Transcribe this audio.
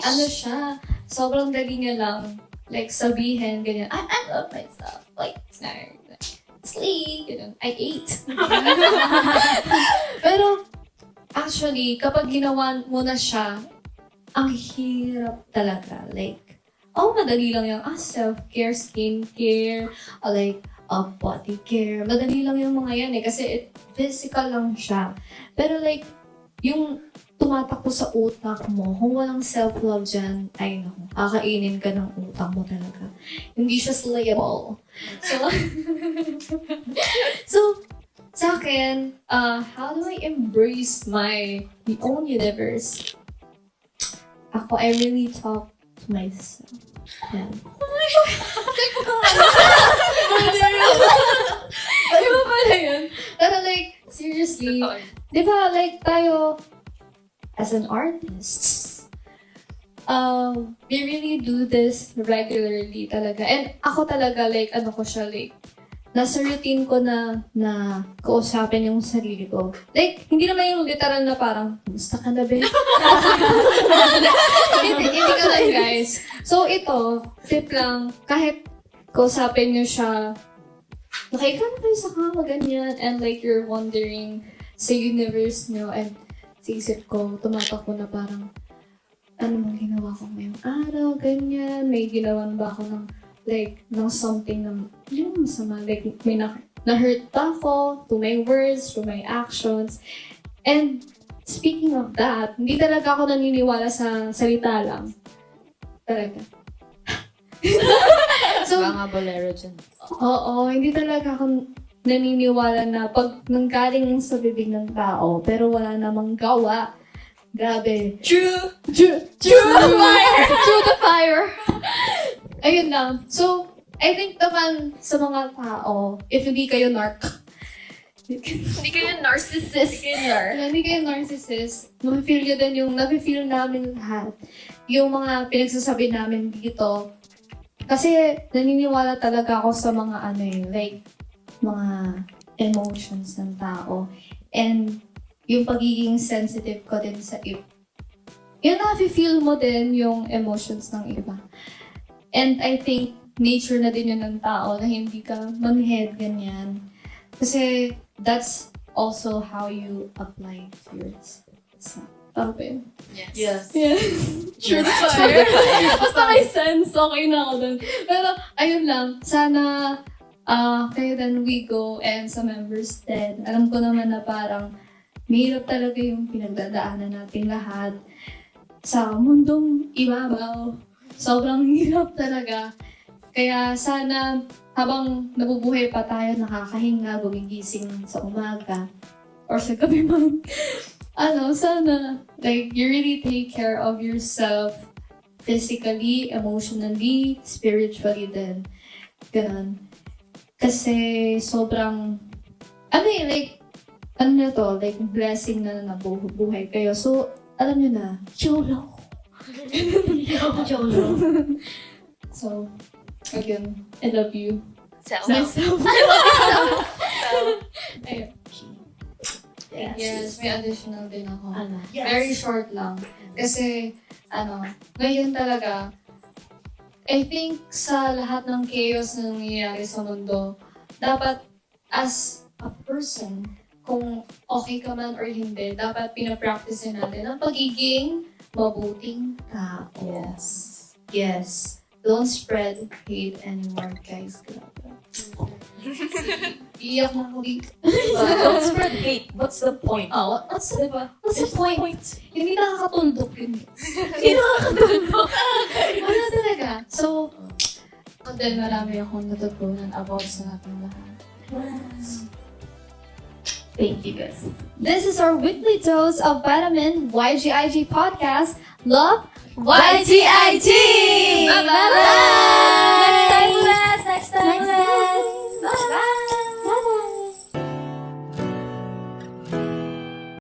ano siya, sobrang dali niya lang, like, sabihin, ganyan, I love myself, like, sleep, ganyan, I ate. Pero, actually, kapag ginawa mo na siya, ang hirap talaga, like, madali lang yung, self-care, skincare, like, body care, madali lang yung mga yan kasi physical lang siya. Pero like, yung tumatakbo sa utak mo, kung walang self-love dyan, ay naku, kakainin ka ng utak mo talaga. Hindi siya slayable. So, sa akin, how do I embrace my own universe? Ako, I really talk to myself. Yeah. Oh my God! Ano pala yun? Pero like, seriously, di ba, like, tayo, as an artist, we really do this regularly talaga. And ako talaga, like, ano ko siya, like, nasa routine ko na kausapin yung sarili ko. Like, hindi naman yung literal na parang, gusto ka na, babe? hindi ka lang, guys. So, ito, tip lang, kahit kausapin nyo siya, nakaikan kayo sa kama, ganyan, and like, you're wondering sa universe nyo, and sa isip ko, tumatakbo na parang, ano bang ginawa ko ngayong araw, ganyan, may ginawan ba ako ng something na, yung masama, like, may na-hurt ba ako to my words, to my actions. And speaking of that, hindi talaga ako naniniwala sa salita lang. Talaga. So, mga bolero dyan. Oo, hindi talaga ako naniniwala na pag nanggaling sa bibig ng tao, pero wala namang gawa. Grabe. True the fire! True the fire! Ayun lang. So, I think naman sa mga tao, if hindi kayo Hindi kayo narcissist. Hindi kayo narcissist, nafe-feel namin lahat. Yung mga pinagsasabi namin dito. Kasi naniniwala talaga ako sa mga mga emotions ng tao. And yung pagiging sensitive ko din sa iba. Yun, nafe-feel mo din yung emotions ng iba. And I think nature na din yun ng tao na hindi ka manhead, ganyan. Kasi that's also how you apply to yourself. Tama ba yun? Yes. True the fire. Basta may sense, okay na ako dun. Pero, ayun lang. Sana, kayo then we go and sa members din. Alam ko naman na parang mahirap talaga yung pinagdadaanan natin lahat sa mundong ibabaw. Sobrang hirap talaga. Kaya sana, habang nabubuhay pa tayo, nakakahinga, gumigising sa umaga, or sa gabi man, sana, like, you really take care of yourself physically, emotionally, spiritually din. Ganun. Kasi sobrang, blessing na nabubuhay kayo. So, alam nyo na, YOLO. YOLO. So, again, I love you. Myself. I love myself. Ayun. Yes, may additional din ako. Yes. Very short lang. Kasi, ngayon talaga, I think sa lahat ng chaos na nangyayari sa mundo, dapat as a person, kung okay ka man or hindi, dapat pinapractice natin ang pagiging mabuting tao. Yes. Don't spread hate anymore, guys. Iyak na ako dito. Don't spread hate. What's the point? What's the point? Hindi nakakatundok yun. Hindi nakakatundok. Wala talaga. So, then marami akong natutunan about sa ating lahat. Thank you, guys. This is our weekly dose of Vitamin YGIG podcast. Love, YGIG! Bye-bye!